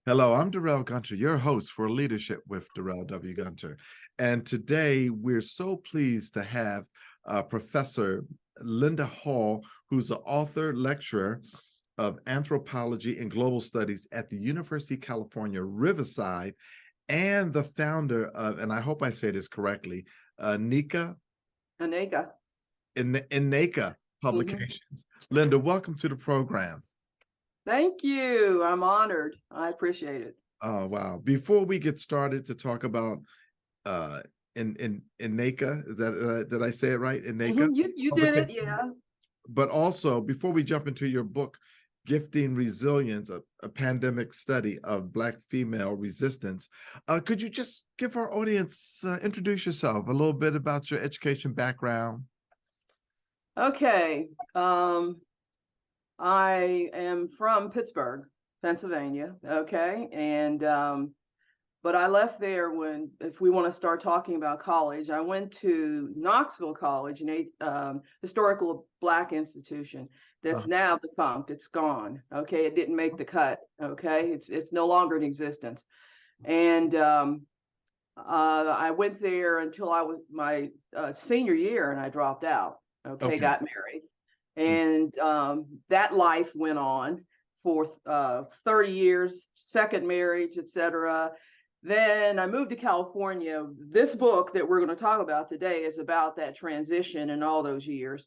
Hello, I'm Darrell Gunter, your host for Leadership with Darrell W. Gunter. And today we're so pleased to have Professor Linda Hall, who's an author, lecturer of anthropology and global studies at the University of California, Riverside, and the founder of, and I hope I say this correctly, Nika Aneka. Ineka Publications. Linda, welcome to the program. Thank you. I'm honored. I appreciate it. Oh, wow. Before we get started to talk about Ineka, is that did I say it right? Ineka You did it, yeah. But also, before we jump into your book, Gifting Resilience, a pandemic study of Black female resistance, could you just give our audience, introduce yourself, a little bit about your education background? Okay. I am from Pittsburgh, Pennsylvania. Okay. And but I left there if we want to start talking about college, I went to Knoxville College, an historical Black institution that's now defunct. It's gone. Okay. It didn't make the cut. Okay. It's no longer in existence. And I went there until I was my senior year and I dropped out. Okay. Got married. And that life went on for 30 years, second marriage, etc. Then I moved to California. This book that we're going to talk about today is about that transition and all those years.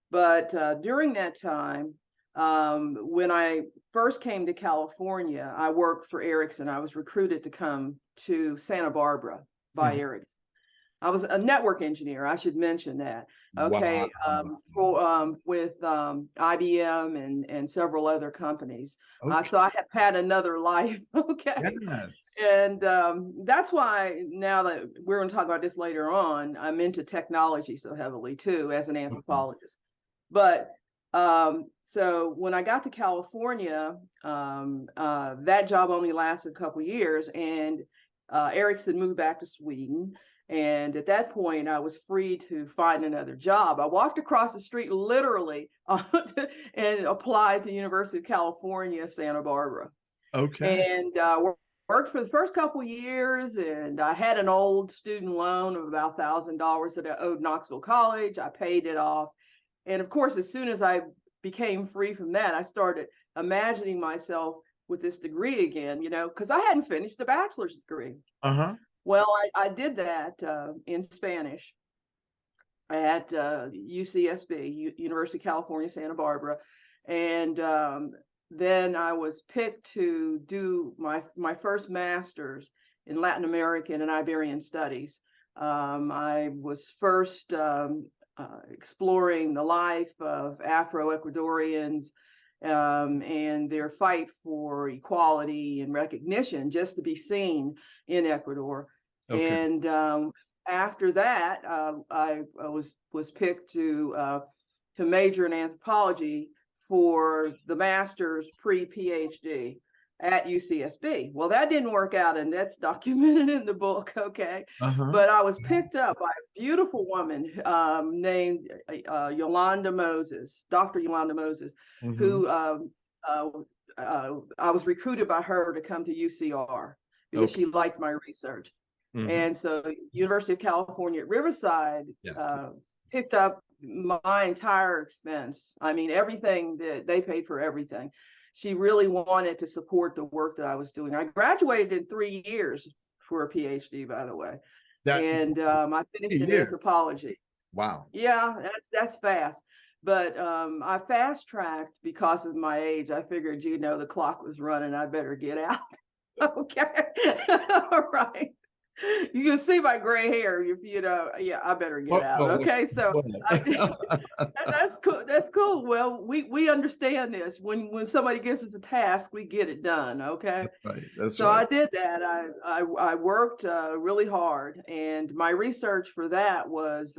But during that time, when I first came to California, I worked for Ericsson. I was recruited to come to Santa Barbara by Ericsson. I was a network engineer. I should mention that. Okay, wow. With IBM and several other companies. So I have had another life. Okay. Yes. And that's why now that we're going to talk about this later on, I'm into technology so heavily too as an anthropologist. But so when I got to California, that job only lasted a couple of years, and Ericsson moved back to Sweden. And at that point, I was free to find another job. I walked across the street literally and applied to University of California, Santa Barbara. Okay. And worked for the first couple of years, and I had an old student loan of about $1,000 that I owed Knoxville College. I paid it off. And of course, as soon as I became free from that, I started imagining myself with this degree again, because I hadn't finished a bachelor's degree. Well, I did that in Spanish at UCSB, University of California, Santa Barbara. And then I was picked to do my first master's in Latin American and Iberian studies. I was first exploring the life of Afro-Ecuadorians and their fight for equality and recognition just to be seen in Ecuador. And after that, I was picked to major in anthropology for the master's pre-PhD at UCSB. Well, that didn't work out, and that's documented in the book, okay? But I was picked up by a beautiful woman named Yolanda Moses, Dr. Yolanda Moses, who I was recruited by her to come to UCR because she liked my research. And so University of California at Riverside picked up my entire expense. I mean, everything that they paid for everything. She really wanted to support the work that I was doing. I graduated in 3 years for a PhD, by the way. And I finished in anthropology. Wow. Yeah, that's fast. But I fast tracked because of my age. I figured, the clock was running. I better get out. Okay. All right. You can see my gray hair, I better get out. Okay, so that's cool. That's cool. Well, we understand this. When somebody gives us a task, we get it done. Okay. That's right. I did that. I worked really hard, and my research for that was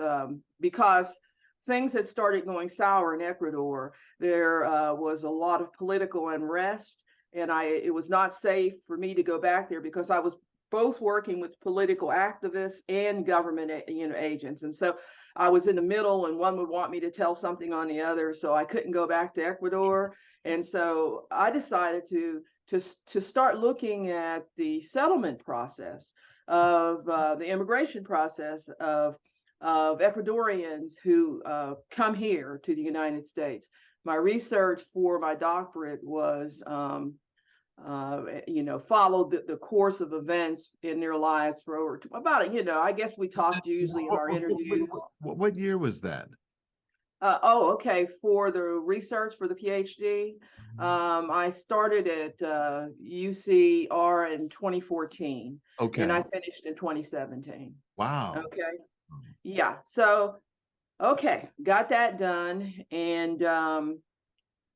because things had started going sour in Ecuador. There was a lot of political unrest, and it was not safe for me to go back there because I was both working with political activists and government agents. And so I was in the middle, and one would want me to tell something on the other, so I couldn't go back to Ecuador. And so I decided to to start looking at the settlement process of the immigration process of Ecuadorians who come here to the United States. My research for my doctorate was, followed the course of events in their lives for over about, I guess we talked usually in our interviews. What year was that? Okay. For the research for the PhD, I started at UCR in 2014. Okay. And I finished in 2017. Wow. Okay. Yeah. So, okay, got that done. And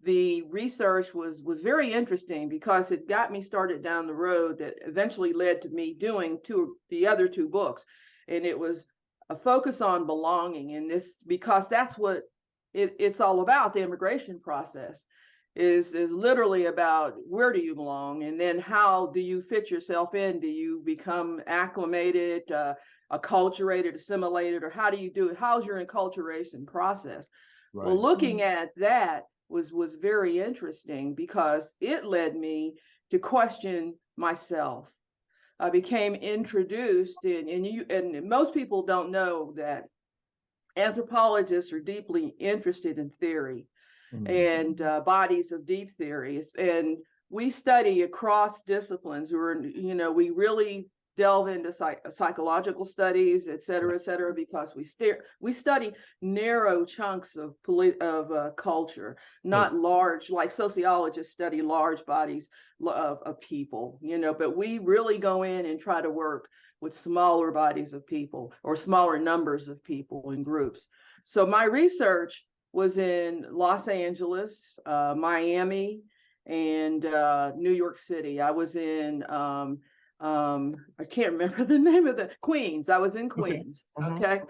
the research was very interesting because it got me started down the road that eventually led to me doing the other two books. And it was a focus on belonging, and this because that's what it's all about. The immigration process is literally about where do you belong, and then how do you fit yourself in? Do you become acclimated, acculturated, assimilated, or how do you do it? How's your enculturation process? Right. Well, looking at that was very interesting because it led me to question myself. I became introduced and most people don't know that anthropologists are deeply interested in theory and bodies of deep theories, and we study across disciplines. We really delve into psychological studies, et cetera, because we study narrow chunks of culture, not large, like sociologists study large bodies of people, but we really go in and try to work with smaller bodies of people or smaller numbers of people in groups. So my research was in Los Angeles, Miami, and New York City. I was in I can't remember the name of Queens. I was in Queens. Okay.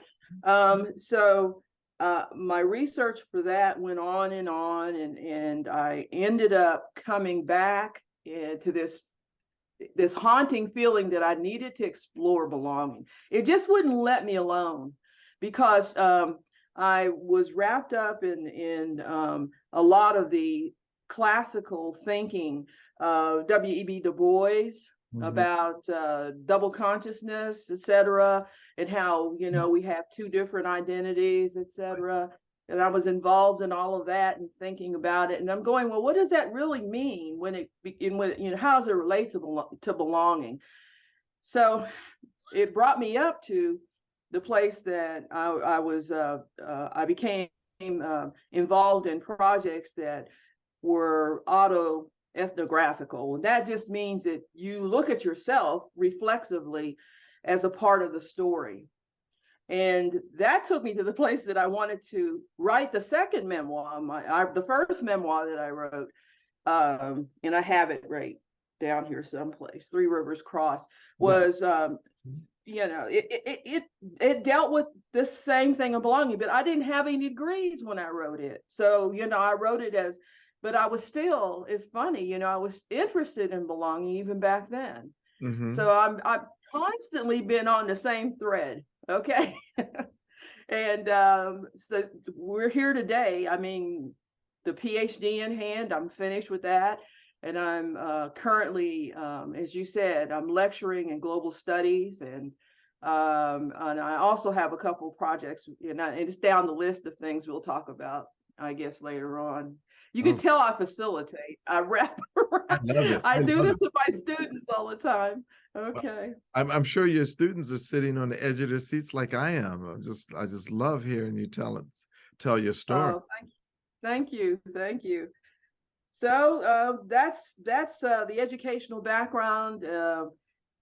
So my research for that went on, and I ended up coming back to this haunting feeling that I needed to explore belonging. It just wouldn't let me alone because I was wrapped up in a lot of the classical thinking of W.E.B. Du Bois about double consciousness, et cetera, and how, we have two different identities, et cetera. And I was involved in all of that and thinking about it. And I'm going, well, what does that really mean how does it relate to belonging? So it brought me up to the place that I became involved in projects that were autoethnographical. And that just means that you look at yourself reflexively as a part of the story. And that took me to the place that I wanted to write the second memoir. The first memoir that I wrote, and I have it right down here someplace, Three Rivers Cross, was it dealt with this same thing of belonging, but I didn't have any degrees when I wrote it. So, I wrote it but I was still, it's funny, I was interested in belonging even back then. So I've constantly been on the same thread. Okay. And so we're here today. I mean, the PhD in hand, I'm finished with that. And I'm currently, as you said, I'm lecturing in global studies. And I also have a couple of projects, and it's down the list of things we'll talk about, I guess, later on. You can tell I facilitate. I wrap around. I do this with my students all the time. Okay. I'm sure your students are sitting on the edge of their seats like I am. I just love hearing you tell your story. Oh, thank you. So that's the educational background.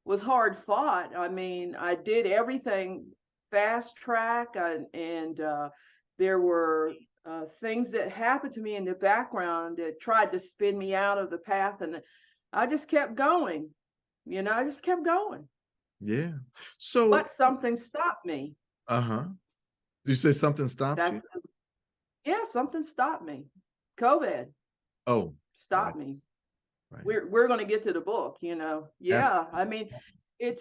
Was hard fought. I mean, I did everything fast track, and there were things that happened to me in the background that tried to spin me out of the path, and I just kept going. I just kept going. Yeah. So, but something stopped me. You say something stopped you? Yeah, something stopped me. COVID. Oh, stopped me. Right. We're going to get to the book. Yeah. I mean, it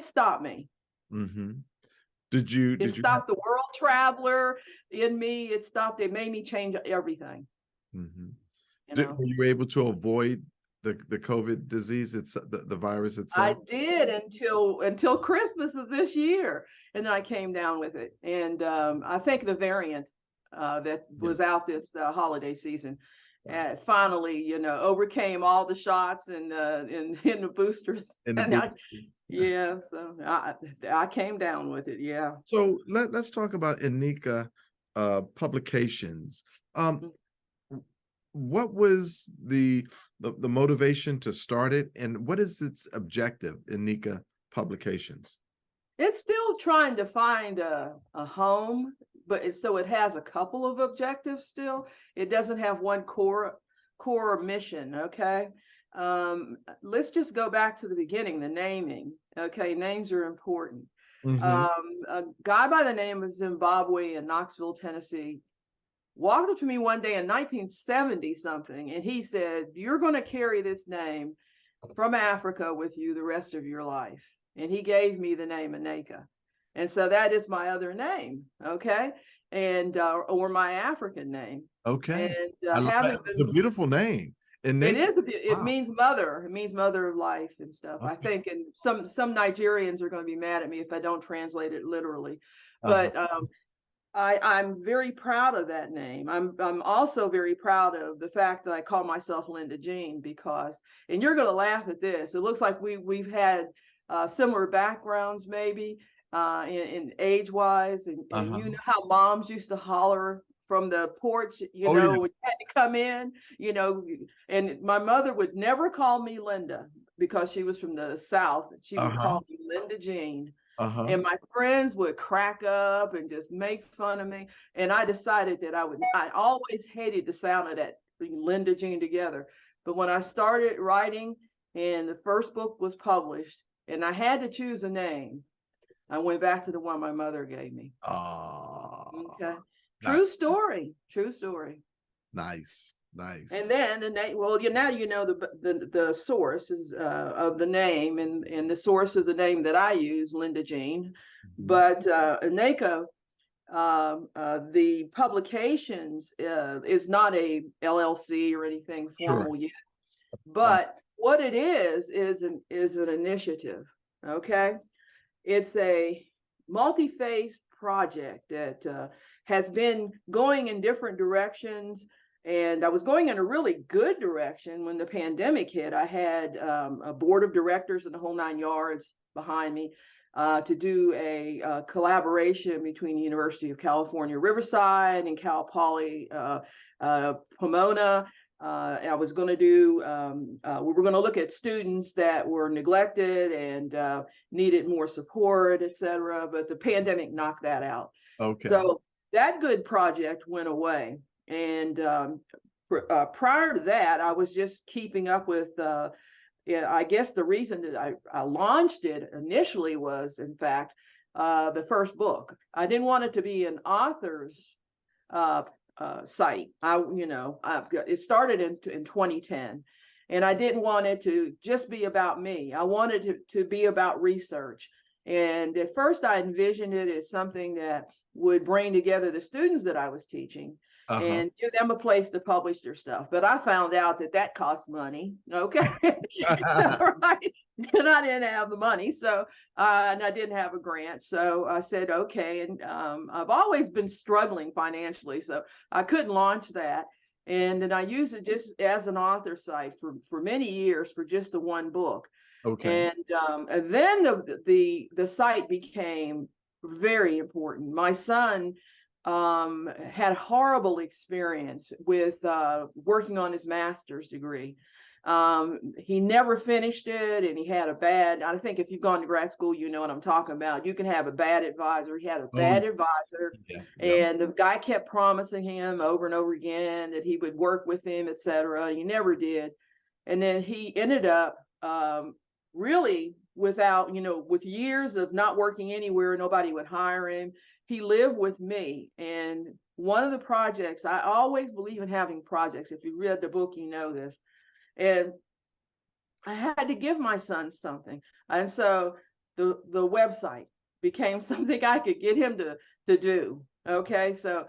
stopped me. Did you stop the world traveler in me? It made me change everything. Were you able to avoid the COVID disease, it's the virus I itself? did until Christmas of this year, and then I came down with it. And I think the variant that Yeah. was out this holiday season Wow. finally, overcame all the shots and in the boosters. And the And boosters. yeah, so I came down with it. Yeah. So let's talk about Inika Publications. Mm. What was the motivation to start it, and what is its objective, Inika Publications? It's still trying to find a home, but so it has a couple of objectives still. It doesn't have one core mission, okay? Let's just go back to the beginning, the naming. Okay, names are important. Mhm. A guy by the name of Zimbabwe in Knoxville, Tennessee, walked up to me one day in 1970 something, and he said, "You're going to carry this name from Africa with you the rest of your life." And he gave me the name Aneka. And so that is my other name, okay? And or my African name. Okay. And I love having that. It's a been, beautiful name. it Inika. is it Wow. means mother. It means mother of life and stuff. I Okay. think, and some Nigerians are going to be mad at me if I don't translate it literally. Uh-huh. But I'm very proud of that name. I'm also very proud of the fact that I call myself Linda Jean because, and you're going to laugh at this. It looks like we've had similar backgrounds maybe in age wise, and you Uh-huh. know how moms used to holler from the porch, Oh yeah. when you had to come in, and my mother would never call me Linda because she was from the South. She would Uh-huh. call me Linda Jean. Uh-huh. And my friends would crack up and just make fun of me. And I decided that I always hated the sound of that Linda Jean together. But when I started writing and the first book was published and I had to choose a name, I went back to the one my mother gave me. Oh, Okay. nice, True story. True story. nice, And nice. then the name, well, now you know the source is of the name, and the source of the name that I use, Linda Jean. Mhm. But Aneka, the publications is not a LLC or anything Sure. formal yet. Uh, But what it is an initiative. Okay, it's a multi-phase project that has been going in different directions. And I was going in a really good direction when the pandemic hit. I had a board of directors and the whole 9 yards behind me to do a collaboration between the University of California, Riverside and Cal Poly Pomona. I was going to do, we were going to look at students that were neglected and needed more support, et cetera. But the pandemic knocked that out. okay. So that good project went away. And prior to that, I was just keeping up with, I guess the reason that I launched it initially was, in fact, the first book. I didn't want it to be an author's site. It started in 2010. And I didn't want it to just be about me. I wanted it to be about research. And at first I envisioned it as something that would bring together the students that I was teaching Uh-huh. and give them a place to publish their stuff. But I found out that costs money. Okay. Right. And I didn't have the money. So, and I didn't have a grant. So I said, okay. And I've always been struggling financially. So I couldn't launch that. And then I used it just as an author site for many years for just the one book. Okay. And then the site became very important. My son had a horrible experience with working on his master's degree. He never finished it, and he had a bad, I think if you've gone to grad school, you know what I'm talking about. You can have a bad advisor. He had a Oh bad advisor, yeah. Yeah. and the guy kept promising him over and over again that he would work with him, et cetera. He never did. And then he ended up really without, with years of not working anywhere, nobody would hire him. He lived with me. And one of the projects, I always believe in having projects. If you read the book, you know this. And I had to give my son something. And so the website became something I could get him to do. Okay. So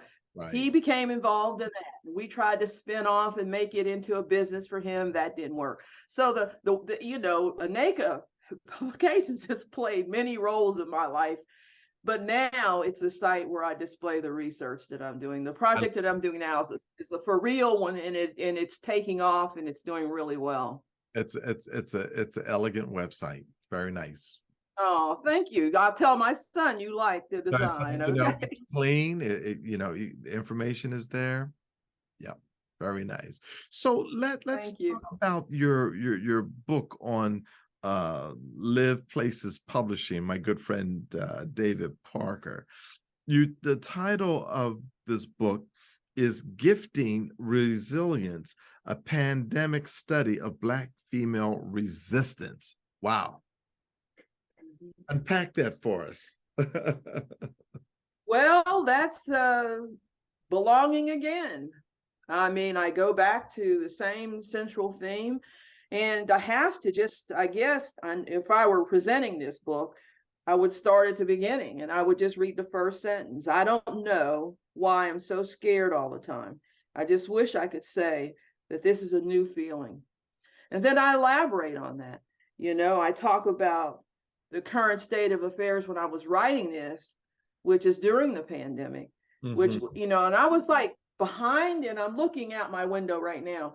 He became involved in that. We tried to spin off and make it into a business for him. That didn't work. So the you know, ANACA Publications has played many roles in my life, but now it's a site where I display the research that I'm doing. The project that I'm doing now is a for real one, and it's taking off and it's doing really well. It's an elegant website. Very nice. Oh, thank you. I'll tell my son you like the design. You know, Okay. it's clean. You know, the information is there. Yeah, very nice. So let's talk about your book on Live Places Publishing. My good friend David Parker. The title of this book is Gifting Resilience: A Pandemic Study of Black Female Resistance. Wow. Unpack that for us. Well, that's belonging again. I mean, I go back to the same central theme, and I have to just, I guess, if I were presenting this book, I would start at the beginning and I would just read the first sentence. I don't know why I'm so scared all the time. I just wish I could say that this is a new feeling. And then I elaborate on that. You know, I talk about the current state of affairs when I was writing this, which is during the pandemic, which, you know, and I was like behind, and I'm looking out my window right now,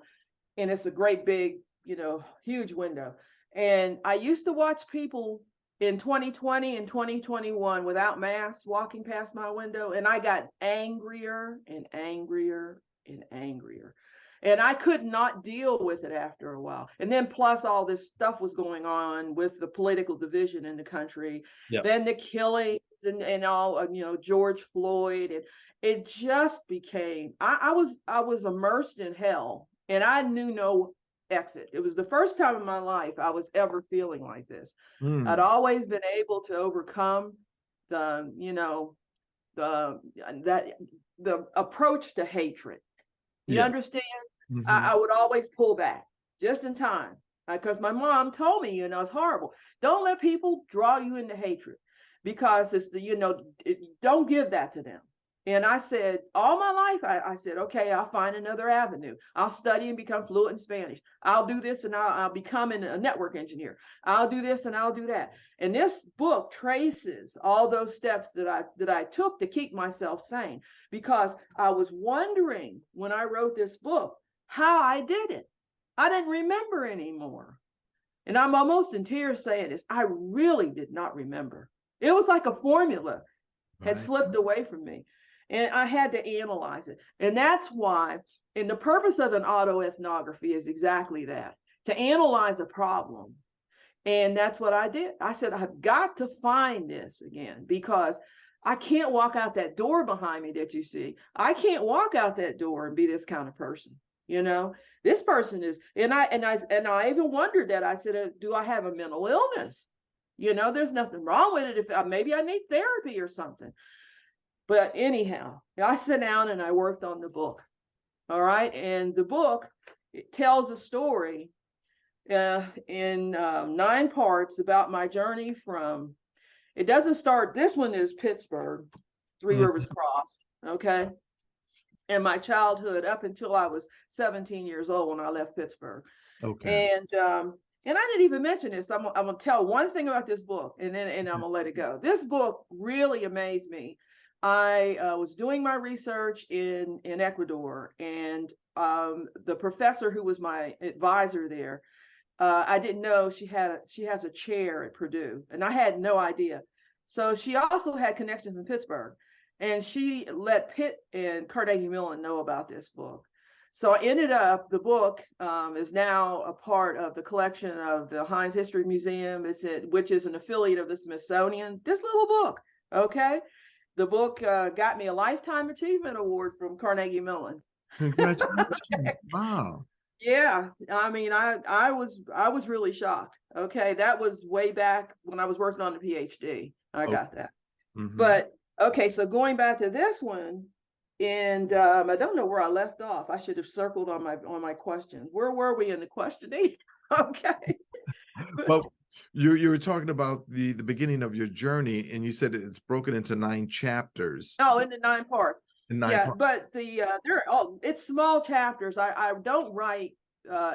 and it's a great big, you know, huge window. And I used to watch people in 2020 and 2021 without masks walking past my window, and I got angrier and angrier and angrier. And I could not deal with it after a while. And then plus all this stuff was going on with the political division in the country, then the killings and all, you know, George Floyd. And it just became, I was immersed in hell, and I knew no exit. It was the first time in my life I was ever feeling like this. I'd always been able to overcome the, you know, the approach to hatred. You understand? I would always pull back just in time, because my mom told me, you know, it's horrible. Don't let people draw you into hatred, because it's the, you know, don't give that to them. And I said, all my life, I said, okay, I'll find another avenue. I'll study and become fluent in Spanish. I'll do this, and I'll become a network engineer. I'll do this and I'll do that. And this book traces all those steps that I took to keep myself sane, because I was wondering when I wrote this book how I did it. I didn't remember anymore. And I'm almost in tears saying this. I really did not remember. It was like a formula had slipped away from me. And I had to analyze it. And that's why, and the purpose of an autoethnography is exactly that, to analyze a problem. And that's what I did. I said, I've got to find this again, because I can't walk out that door behind me that you see. I can't walk out that door and be this kind of person. You know, this person is, and I even wondered that. I said, do I have a mental illness? You know, there's nothing wrong with it. If maybe I need therapy or something. But anyhow, I sat down and I worked on the book. All right. And the book, it tells a story in 9 parts about my journey from, it doesn't start, this one is Pittsburgh, Three Rivers Crossed. Okay. And my childhood up until I was 17 years old when I left Pittsburgh. Okay. And I didn't even mention this. I'm gonna tell one thing about this book, and I'm gonna let it go. This book really amazed me. I was doing my research in Ecuador, and the professor who was my advisor there, I didn't know she has a chair at Purdue, and I had no idea. So she also had connections in Pittsburgh, and she let Pitt and Carnegie Mellon know about this book. So I ended up, the book is now a part of the collection of the Heinz History Museum, which is an affiliate of the Smithsonian. This little book, okay? The book got me a Lifetime Achievement Award from Carnegie Mellon. Congratulations. Okay. Wow. Yeah, I mean, I was really shocked. Okay, that was way back when I was working on the PhD. I got that. But okay, so going back to this one, and I don't know where I left off. I should have circled on my questions. Where were we in the questioning? Okay. Well, you were talking about the beginning of your journey, and you said it's broken into 9 chapters. Oh, into 9 parts. In nine Yeah, parts. but it's small chapters. I don't write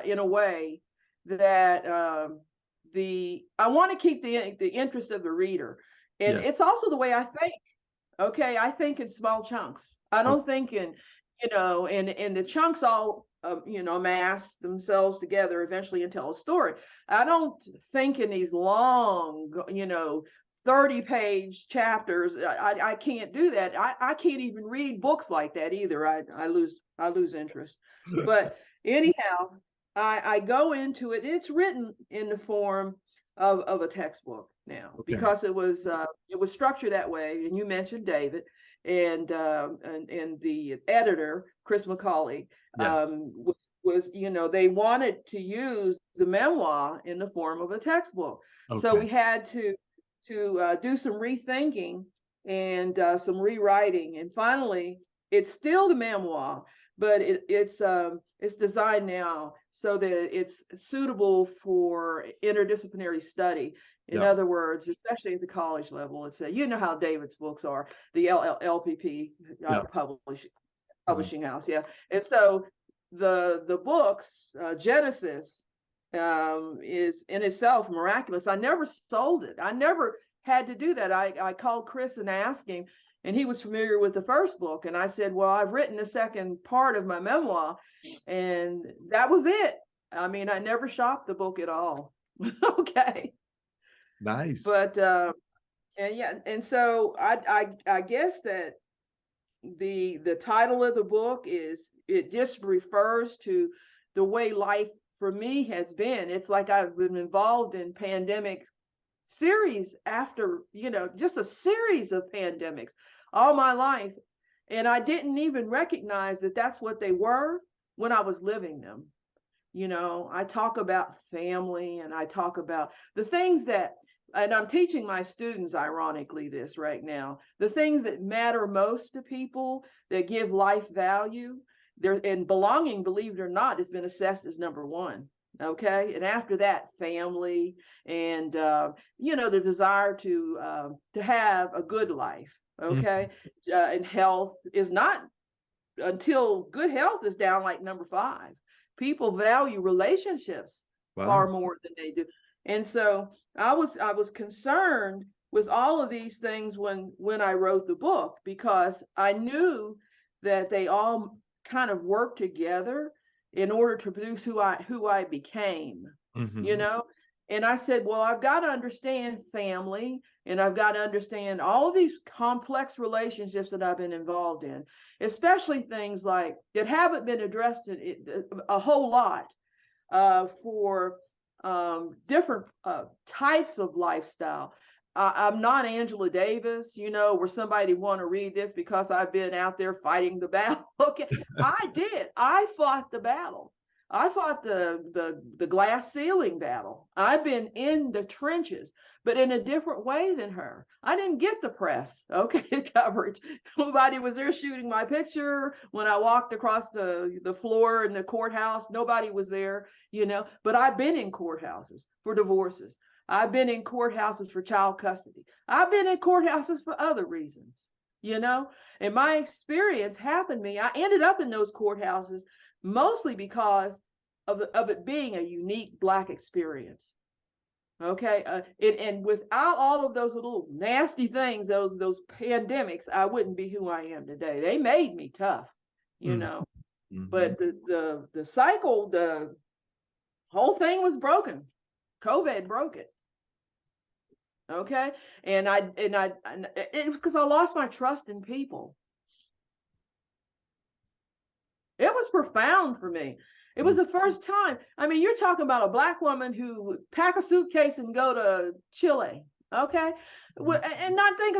in a way that I want to keep the interest of the reader, and Yeah. it's also the way I think. Okay, I think in small chunks. I Oh, don't think in, and the chunks all mass themselves together eventually and tell a story. I don't think in these long, 30-page chapters. I can't do that. I can't even read books like that either. I lose interest. But anyhow, I go into it. It's written in the form of a textbook now okay. because it was structured that way. And you mentioned David and the editor Chris McCauley Yes. was they wanted to use the memoir in the form of a textbook, so Okay. we had to do some rethinking and some rewriting, and finally it's still the memoir, but it's designed now so that it's suitable for interdisciplinary study. In Yeah. other words, especially at the college level, it's how David's books are, the LPP Yeah. Mhm. publishing house, yeah. And so the books, Genesis, is in itself miraculous. I never sold it. I never had to do that. I called Chris and asked him, and he was familiar with the first book. And I said, well, I've written the second part of my memoir, and that was it. I mean, I never shopped the book at all. Okay. Nice. But and yeah, and so I guess that the title of the book it just refers to the way life for me has been. It's like I've been involved in pandemics series after, just a series of pandemics all my life, and I didn't even recognize that that's what they were when I was living them. I talk about family, and I talk about the things that, and I'm teaching my students, ironically, this right now, the things that matter most to people, that give life value. And belonging, believe it or not, has been assessed as number one. Okay. And after that, family and, the desire to have a good life. Mhm. Okay. And health is not, until good health is down like number five. People value relationships Wow. far more than they do. And so I was concerned with all of these things when I wrote the book, because I knew that they all kind of work together in order to produce who I became, you Mhm. know? And I said, well, I've got to understand family, and I've got to understand all of these complex relationships that I've been involved in, especially things like that haven't been addressed a whole lot for different types of lifestyle. I'm not Angela Davis, where somebody want to read this because I've been out there fighting the battle. Okay, I did. I fought the battle. I fought the glass ceiling battle. I've been in the trenches, but in a different way than her. I didn't get the press, okay, coverage. Nobody was there shooting my picture when I walked across the floor in the courthouse. Nobody was there, but I've been in courthouses for divorces. I've been in courthouses for child custody. I've been in courthouses for other reasons, and my experience happened to me. I ended up in those courthouses mostly because of it being a unique Black experience. Okay, and without all of those little nasty things, those pandemics, I wouldn't be who I am today. They made me tough, you Mhm. know. Mhm. But the cycle, the whole thing was broken. COVID broke it. Okay, and it was because I lost my trust in people. It was profound for me. It was Mhm. the first time. I mean, you're talking about a Black woman who would pack a suitcase and go to Chile, okay, and not think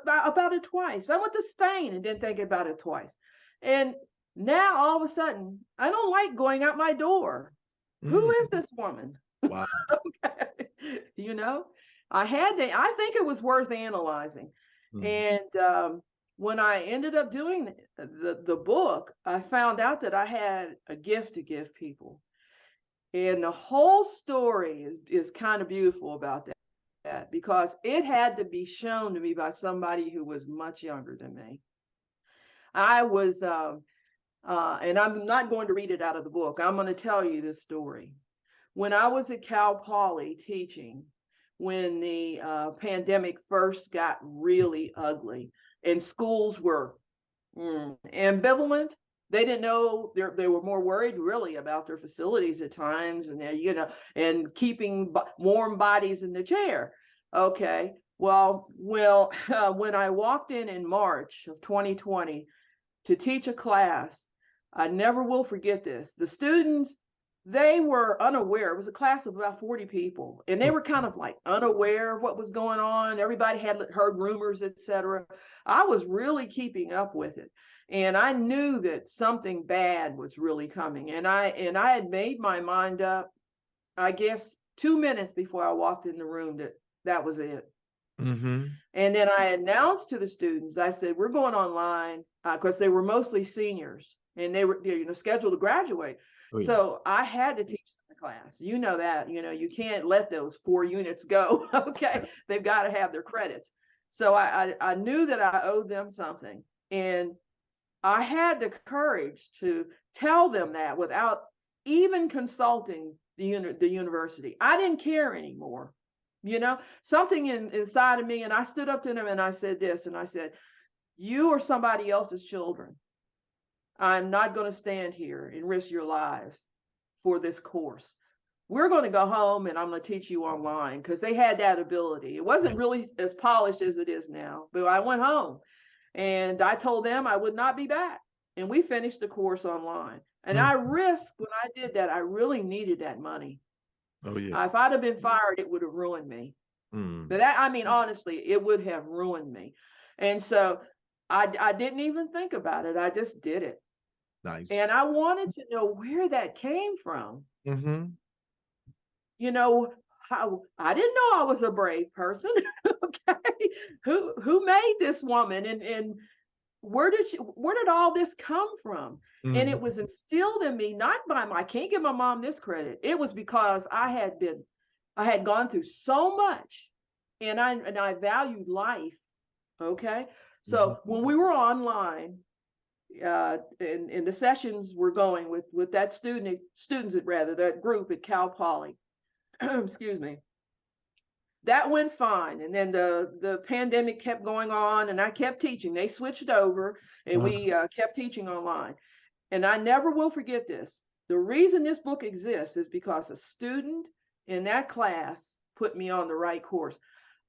about it twice. I went to Spain and didn't think about it twice. And now all of a sudden, I don't like going out my door. Who Mhm. is this woman? Wow. Okay. You know, I think it was worth analyzing. Mhm. And when I ended up doing the book, I found out that I had a gift to give people. And the whole story is kind of beautiful about that, because it had to be shown to me by somebody who was much younger than me. I was, and I'm not going to read it out of the book. I'm going to tell you this story. When I was at Cal Poly teaching, when the pandemic first got really ugly and schools were ambivalent, they didn't know, they were more worried really about their facilities at times, and and keeping warm bodies in the chair. Okay, well, when I walked in March of 2020 to teach a class, I never will forget this. The students, they were unaware. It was a class of about 40 people, and they were kind of like unaware of what was going on. Everybody had heard rumors, etc. I was really keeping up with it, and I knew that something bad was really coming. And I had made my mind up, I guess, 2 minutes before I walked in the room, that was it. Mm-hmm. And then I announced to the students, I said, we're going online, because they were mostly seniors and they were scheduled to graduate. Oh, yeah. So I had to teach the class. You know that, you can't let those 4 units go. Okay. They've got to have their credits. So I knew that I owed them something. And I had the courage to tell them that without even consulting the university. I didn't care anymore. Something inside of me, and I stood up to them and I said this, and I said, you are somebody else's children. I'm not going to stand here and risk your lives for this course. We're going to go home and I'm going to teach you online, because they had that ability. It wasn't really as polished as it is now, but I went home and I told them I would not be back. And we finished the course online. And I risked, when I did that, I really needed that money. Oh, yeah. If I'd have been fired, it would have ruined me. But that, I mean, honestly, it would have ruined me. And so I didn't even think about it. I just did it. Nice. And I wanted to know where that came from. Mm-hmm. How I didn't know I was a brave person. Okay. Who made this woman, and where did all this come from? And it was instilled in me, not by I can't give my mom this credit. It was because I had gone through so much, and I valued life. Okay. So when we were online, and the sessions were going with that that group at Cal Poly, excuse me, that went fine. And then the pandemic kept going on, and I kept teaching. They switched over, and we kept teaching online. And I never will forget this. The reason this book exists is because a student in that class put me on the right course.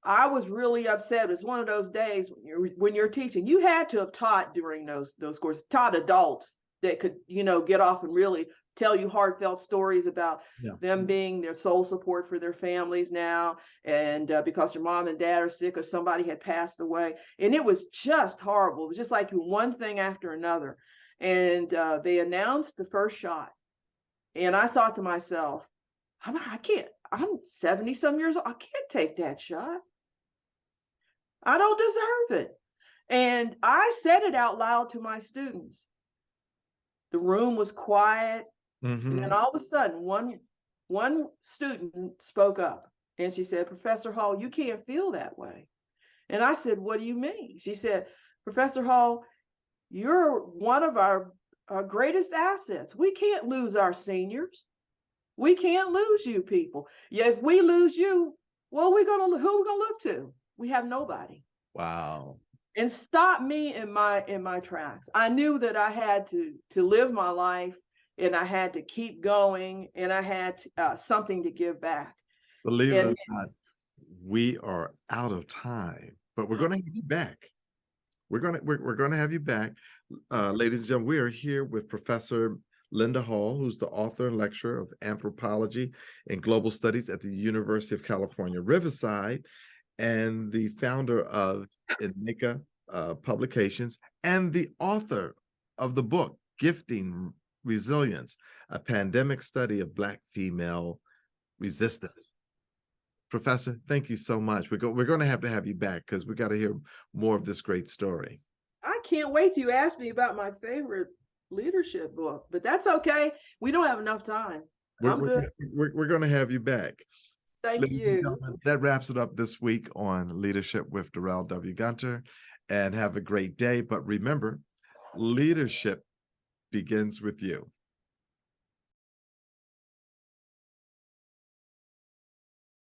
I was really upset. It was one of those days when you're teaching. You had to have taught during those courses, taught adults that could, get off and really tell you heartfelt stories about them being their sole support for their families now, and because their mom and dad are sick or somebody had passed away. And it was just horrible. It was just like one thing after another. And they announced the first shot. And I thought to myself, I'm 70 some years old. I can't take that shot. I don't deserve it. And I said it out loud to my students. The room was quiet. And then all of a sudden, one student spoke up, and she said, Professor Hall, you can't feel that way. And I said, what do you mean? She said, Professor Hall, you're one of our greatest assets. We can't lose our seniors. We can't lose you people. Yeah, if we lose you, well, who are we gonna look to? We have nobody. Wow. And stopped me in my tracks. I knew that I had to live my life, and I had to keep going, and I had something to give back. Believe it or not, we are out of time, but we're going to have you back. We're going to have you back, ladies and gentlemen. We are here with Professor Linda Hall, who's the author and lecturer of anthropology and global studies at the University of California, Riverside, and the founder of Inika Publications, and the author of the book, Gifting Resilience, a pandemic study of Black female resistance. Professor, thank you so much. We're going to have you back, because we got to hear more of this great story. I can't wait till you ask me about my favorite leadership book, but that's okay. We don't have enough time. I'm good. We're going to have you back. Thank you. That wraps it up this week on Leadership with Darrell W. Gunter, and have a great day. But remember, leadership begins with you.